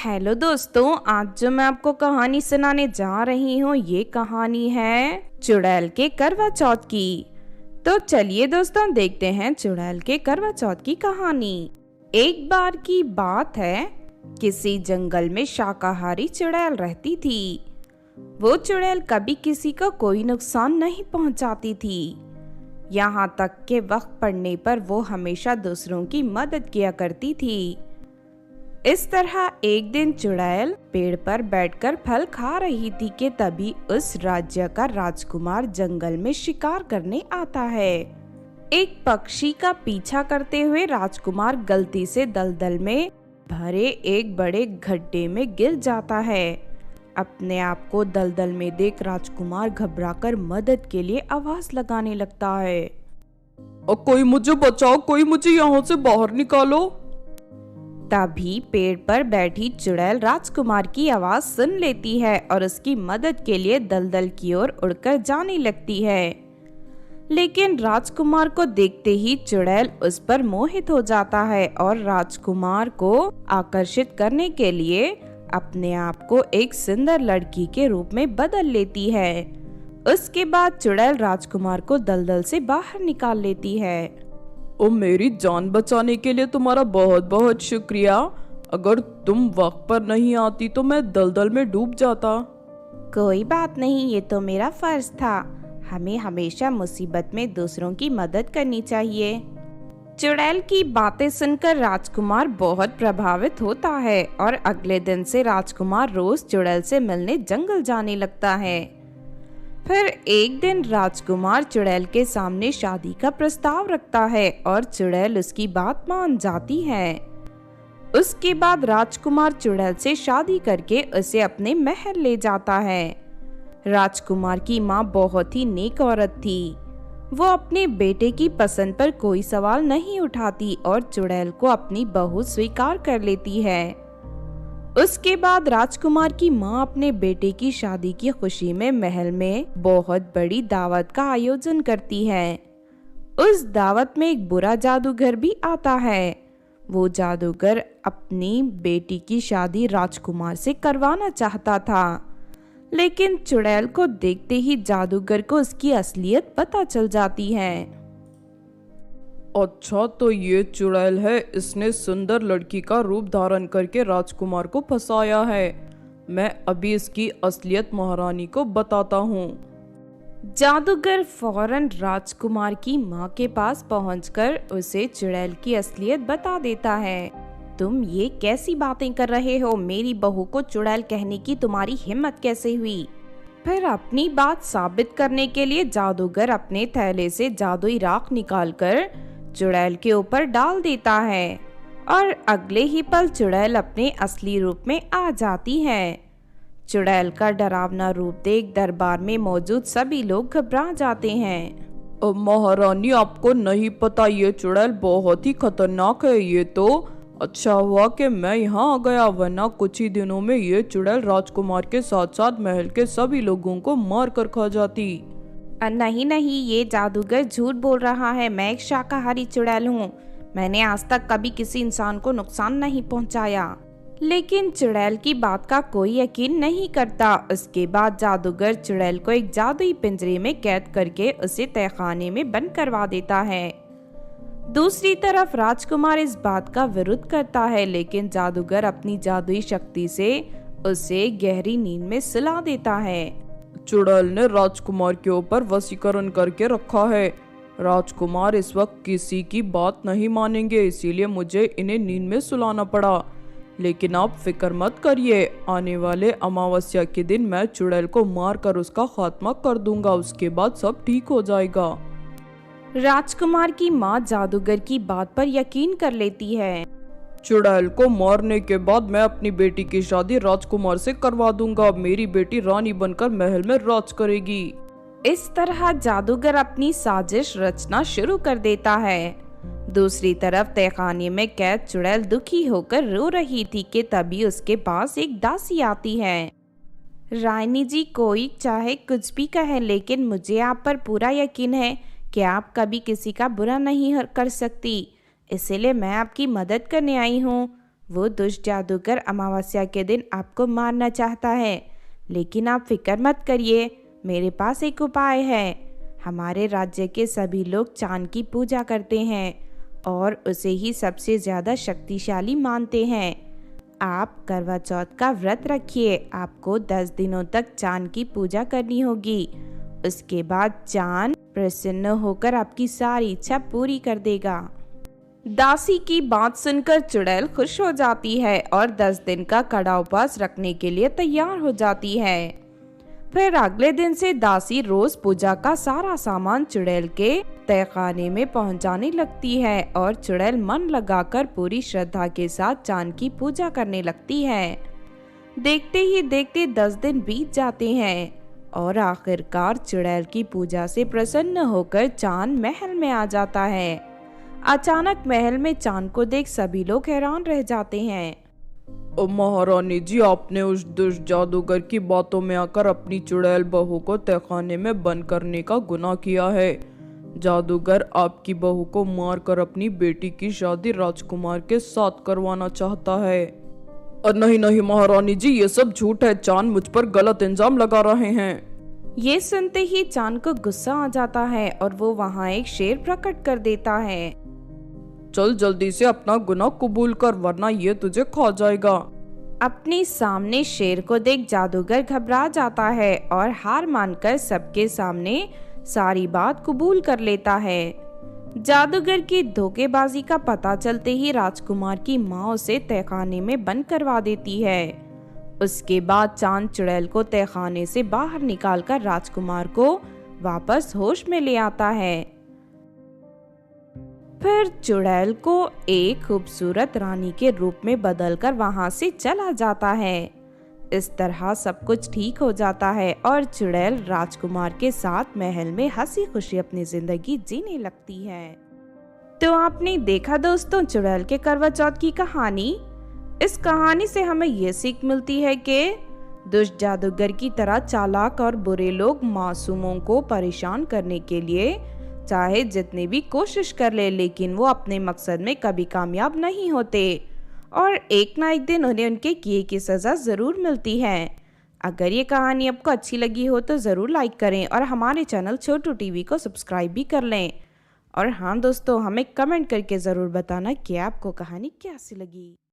Hello दोस्तों, आज जो मैं आपको कहानी सुनाने जा रही हूँ ये कहानी है चुड़ैल के करवा चौथ की। तो चलिए दोस्तों देखते हैं चुड़ैल के करवा चौथ की कहानी। एक बार की बात है, किसी जंगल में शाकाहारी चुड़ैल रहती थी। वो चुड़ैल कभी किसी को कोई नुकसान नहीं पहुंचाती थी। यहाँ तक के वक्त पड़ने पर वो हमेशा दूसरों की मदद किया करती थी। इस तरह एक दिन चुड़ैल पेड़ पर बैठकर फल खा रही थी कि तभी उस राज्य का राजकुमार जंगल में शिकार करने आता है। एक पक्षी का पीछा करते हुए राजकुमार गलती से दलदल में भरे एक बड़े गड्ढे में गिर जाता है। अपने आप को दलदल में देख राजकुमार घबराकर मदद के लिए आवाज लगाने लगता है। कोई मुझे बचाओ, कोई मुझे यहाँ से बाहर निकालो। तभी पेड़ पर बैठी चुड़ैल राजकुमार की आवाज सुन लेती है और उसकी मदद के लिए दलदल की ओर उड़कर जाने लगती है। लेकिन राजकुमार को देखते ही चुड़ैल उस पर मोहित हो जाता है और राजकुमार को आकर्षित करने के लिए अपने आप को एक सुंदर लड़की के रूप में बदल लेती है। उसके बाद चुड़ैल राजकुमार को दलदल से बाहर निकाल लेती है। मेरी जान बचाने के लिए तुम्हारा बहुत बहुत शुक्रिया। अगर तुम वक्त पर नहीं आती तो मैं दलदल में डूब जाता। कोई बात नहीं, ये तो मेरा फर्ज था। हमें हमेशा मुसीबत में दूसरों की मदद करनी चाहिए। चुड़ैल की बातें सुनकर राजकुमार बहुत प्रभावित होता है और अगले दिन से राजकुमार रोज चुड़ैल से मिलने जंगल जाने लगता है। फिर एक दिन राजकुमार चुड़ैल के सामने शादी का प्रस्ताव रखता है और चुड़ैल उसकी बात मान जाती है। उसके बाद राजकुमार चुड़ैल से शादी करके उसे अपने महल ले जाता है। राजकुमार की माँ बहुत ही नेक औरत थी। वो अपने बेटे की पसंद पर कोई सवाल नहीं उठाती और चुड़ैल को अपनी बहू स्वीकार कर लेती है। उसके बाद राजकुमार की माँ अपने बेटे की शादी की खुशी में महल में बहुत बड़ी दावत का आयोजन करती है। उस दावत में एक बुरा जादूगर भी आता है। वो जादूगर अपनी बेटी की शादी राजकुमार से करवाना चाहता था, लेकिन चुड़ैल को देखते ही जादूगर को उसकी असलियत पता चल जाती है। अच्छा, तो ये चुड़ैल है, इसने सुंदर लड़की का रूप धारण करके राजकुमार को फंसाया है। मैं अभी इसकी असलियत महारानी को बताता हूँ। जादूगर फौरन राजकुमार की माँ के पास पहुंचकर उसे चुड़ैल की असलियत बता देता है। तुम ये कैसी बातें कर रहे हो? मेरी बहू को चुड़ैल कहने की तुम्हारी हिम्मत कैसे हुई? फिर अपनी बात साबित करने के लिए जादूगर अपने थैले से जादुई राख निकालकर चुड़ैल के ऊपर डाल देता है और अगले ही पल चुड़ैल अपने असली रूप में आ जाती है। चुड़ैल का डरावना रूप देख दरबार में मौजूद सभी लोग घबरा जाते हैं। महारानी, आपको नहीं पता, ये चुड़ैल बहुत ही खतरनाक है। ये तो अच्छा हुआ कि मैं यहाँ आ गया, वरना कुछ ही दिनों में ये चुड़ैल राजकुमार के साथ साथ महल के सभी लोगों को मार कर खा जाती। नहीं नहीं, ये जादूगर झूठ बोल रहा है। मैं एक शाकाहारी चुड़ैल हूँ। मैंने आज तक कभी किसी इंसान को नुकसान नहीं पहुँचाया। लेकिन चुड़ैल की बात का कोई यकीन नहीं करता। उसके बाद जादूगर चुड़ैल को एक जादुई पिंजरे में कैद करके उसे तहखाने में बंद करवा देता है। दूसरी तरफ राजकुमार इस बात का विरोध करता है, लेकिन जादूगर अपनी जादुई शक्ति से उसे गहरी नींद में सुला देता है। चुड़ैल ने राजकुमार के ऊपर वशीकरण करके रखा है। राजकुमार इस वक्त किसी की बात नहीं मानेंगे, इसीलिए मुझे इन्हें नींद में सुलाना पड़ा। लेकिन आप फिक्र मत करिए, आने वाले अमावस्या के दिन मैं चुड़ैल को मार कर उसका खात्मा कर दूंगा। उसके बाद सब ठीक हो जाएगा। राजकुमार की माँ जादूगर की बात पर यकीन कर लेती है। चुड़ैल को मारने के बाद मैं अपनी बेटी की शादी राजकुमार से करवा दूंगा। मेरी बेटी रानी बनकर महल में राज करेगी। इस तरह जादूगर अपनी साजिश रचना शुरू कर देता है। दूसरी तरफ तहखाने में कैद चुड़ैल दुखी होकर रो रही थी कि तभी उसके पास एक दासी आती है। रानी जी, कोई चाहे कुछ भी कहे, लेकिन मुझे आप पर पूरा यकीन है कि आप कभी किसी का बुरा नहीं कर सकती। इसीलिए मैं आपकी मदद करने आई हूँ। वो दुष्ट जादूगर अमावस्या के दिन आपको मारना चाहता है, लेकिन आप फिक्र मत करिए, मेरे पास एक उपाय है। हमारे राज्य के सभी लोग चांद की पूजा करते हैं और उसे ही सबसे ज़्यादा शक्तिशाली मानते हैं। आप करवा चौथ का व्रत रखिए, आपको 10 दिनों तक चांद की पूजा करनी होगी। उसके बाद चांद प्रसन्न होकर आपकी सारी इच्छा पूरी कर देगा। दासी की बात सुनकर चुड़ैल खुश हो जाती है और 10 दिन का कड़ा उपवास रखने के लिए तैयार हो जाती है। फिर अगले दिन से दासी रोज पूजा का सारा सामान चुड़ैल के तहखाने में पहुंचाने लगती है और चुड़ैल मन लगाकर पूरी श्रद्धा के साथ चांद की पूजा करने लगती है। देखते ही देखते 10 दिन बीत जाते हैं और आखिरकार चुड़ैल की पूजा से प्रसन्न होकर चांद महल में आ जाता है। अचानक महल में चांद को देख सभी लोग हैरान रह जाते हैं। महारानी जी, आपने उस दुष्ट जादूगर की बातों में आकर अपनी चुड़ैल बहू को तहखाने में बंद करने का गुनाह किया है। जादूगर आपकी बहू को मारकर अपनी बेटी की शादी राजकुमार के साथ करवाना चाहता है। नहीं नहीं महारानी जी, ये सब झूठ है। चांद मुझ पर गलत इल्जाम लगा रहे हैं। ये सुनते ही चांद को गुस्सा आ जाता है और वो वहाँ एक शेर प्रकट कर देता है। चल जल्दी से अपना गुनाह कबूल कर, वरना ये तुझे खा जाएगा। अपने सामने शेर को देख जादूगर घबरा जाता है और हार मानकर सबके सामने सारी बात कबूल कर लेता है। जादूगर की धोखेबाजी का पता चलते ही राजकुमार की माँ उसे तहखाने में बंद करवा देती है। उसके बाद चांद चुड़ैल को तहखाने से बाहर निकालकर राजकुमार को वापस होश में ले आता है। फिर चुड़ैल को एक खूबसूरत रानी के रूप में बदलकर वहां से चला जाता है। इस तरह सब कुछ ठीक हो जाता है और चुड़ैल राजकुमार के साथ महल में हंसी खुशी अपनी जिंदगी जीने लगती है। तो आपने देखा दोस्तों चुड़ैल के करवा चौथ की कहानी। इस कहानी से हमें ये सीख मिलती है कि दुष्ट जादूगर की तरह चालाक और बुरे लोग मासूमों को परेशान करने के लिए चाहे जितनी भी कोशिश कर ले, लेकिन वो अपने मकसद में कभी कामयाब नहीं होते और एक ना एक दिन उन्हें उनके किए की सज़ा ज़रूर मिलती है। अगर ये कहानी आपको अच्छी लगी हो तो ज़रूर लाइक करें और हमारे चैनल छोटू टीवी को सब्सक्राइब भी कर लें। और हाँ दोस्तों, हमें कमेंट करके ज़रूर बताना कि आपको कहानी कैसी लगी।